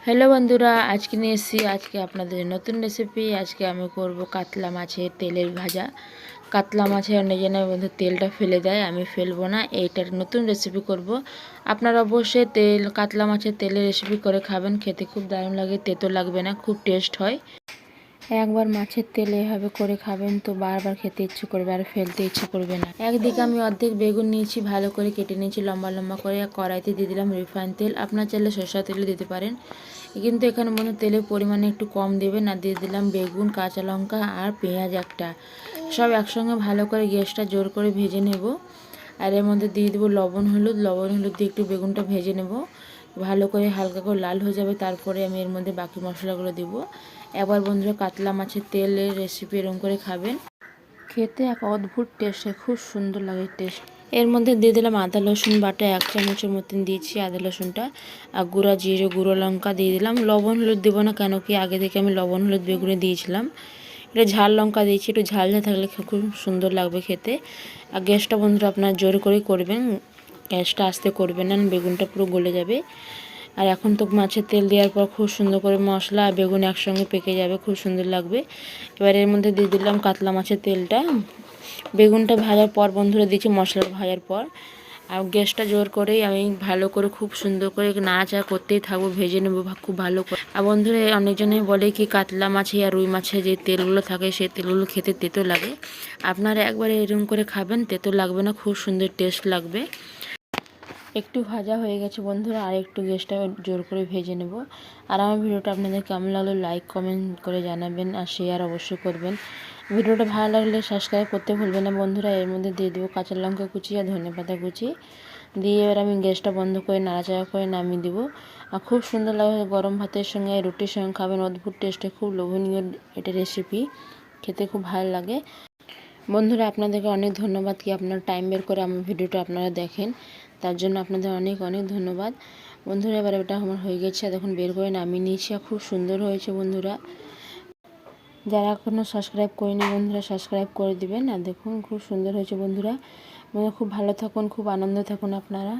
Hello বন্ধুরা, আজকে নিয়ে এসেছি আপনাদের নতুন রেসিপি। আজকে আমি করব কাতলা মাছের তেলের ভাজা। কাতলা মাছে অনেক জনের বন্ধু তেলটা ফেলে দেয়, আমি ফেলবো না। এইটার নতুন রেসিপি করব। আপনারা অবশ্যই কাতলা মাছের তেলের রেসিপি করে খাবেন, খেতে খুব দারুণ লাগে, তেতো লাগবে না, খুব টেস্ট হয়। একবার মাছের তেল এভাবে করে খাবেন তো বারবার খেতে ইচ্ছে করবে আর ফেলতে ইচ্ছে করবে না। একদিকে আমি অর্ধেক বেগুন নিয়েছি, ভালো করে কেটে নিয়েছি লম্বা লম্বা করে। কড়াইতে দিয়ে দিলাম রিফাইন তেল, আপনার চাইলে সরষের তেলও দিতে পারেন, কিন্তু এখানে মনে তেলের পরিমাণে একটু কম দেবেন। আর দিয়ে দিলাম বেগুন, কাঁচা লঙ্কা আর পেঁয়াজ একটা, সব একসঙ্গে ভালো করে গ্যাসটা জোর করে ভেজে নেব। আর এর মধ্যে দিয়ে দেবো লবণ হলুদ দিয়ে একটু বেগুনটা ভেজে নেব, ভালো করে হালকা করে লাল হয়ে যাবে। তারপরে আমি এর মধ্যে বাকি মশলাগুলো দেব। একবার বন্ধুরা কাতলা মাছের তেলের রেসিপি এরকম করে খাবেন, খেতে এক অদ্ভুত টেস্ট, খুব সুন্দর লাগে টেস্ট। এর মধ্যে দিয়ে দিলাম আদা রসুন বাটা, 1 চামচের মতন দিয়েছি আদা রসুনটা। আর গুঁড়া জিরে, গুঁড়ো লঙ্কা দিয়ে দিলাম। লবণ হলুদ দেবো না, কেন কি আগে থেকে আমি লবণ হলুদ বেগুনে দিয়েছিলাম। এটা ঝাল লঙ্কা দিয়েছি, একটু ঝাল না থাকলে খুব সুন্দর লাগবে খেতে। আর গ্যাসটা বন্ধুরা আপনার জোর করে করবেন, গ্যাসটা আস্তে করবেন না, বেগুনটা পুরো গলে যাবে। আর এখন তো মাছের তেল দেওয়ার পর খুব সুন্দর করে মশলা আর বেগুন একসঙ্গে পেকে যাবে, খুব সুন্দর লাগবে। এবার এর মধ্যে দিয়ে দিলাম কাতলা মাছের তেলটা। বেগুনটা ভাজার পর বন্ধুরা দিয়েছি মশলা ভাজার পর। আর গ্যাসটা জোর করেই আমি ভালো করে খুব সুন্দর করে নাড়াচাড়া করতেই থাকবো, ভেজে নেবো খুব ভালো করে। আর বন্ধুরা অনেকজনেই বলে কি কাতলা মাছে আর রুই মাছে যে তেলগুলো থাকে সেই তেলগুলো খেতে তেতো লাগে। আপনারা একবারে এরকম করে খাবেন, তেতো লাগবে না, খুব সুন্দর টেস্ট লাগবে। একটু ভাজা হয়ে গেছে বন্ধুরা, আর একটু গ্যাসটা জোর করে ভেজে নেব। আর আমার ভিডিওটা আপনাদের কেমন লাগলো লাইক কমেন্ট করে জানাবেন, আর শেয়ার অবশ্যই করবেন। ভিডিওটা ভালো লাগলে সাবস্ক্রাইব করতে ভুলবেন না বন্ধুরা। এর মধ্যে দিয়ে দেবো কাঁচা লঙ্কা কুচি আর ধনেপাতা কুচি দিয়ে এবার আমি গ্যাসটা বন্ধ করে নাড়াচাড়া করে নামিয়ে দেবো। আর খুব সুন্দর লাগে, গরম ভাতের সঙ্গে রুটির সঙ্গে খাবেন, অদ্ভুত টেস্টে, খুব লোভনীয় এটা রেসিপি, খেতে খুব ভালো লাগে। বন্ধুরা আপনাদেরকে অনেক ধন্যবাদ কি আপনার টাইম বের করে আমার ভিডিওটা আপনারা দেখেন, তার জন্য আপনাদের অনেক অনেক ধন্যবাদ। বন্ধুরা এবার এটা আমার হয়ে গেছে, দেখুন বের করে নামিয়ে নিয়েছি, আর খুব সুন্দর হয়েছে বন্ধুরা। যারা এখনও সাবস্ক্রাইব করেনি বন্ধুরা সাবস্ক্রাইব করে দিবেন। আর দেখুন খুব সুন্দর হয়েছে বন্ধুরা। খুব ভালো থাকুন, খুব আনন্দ থাকুন আপনারা।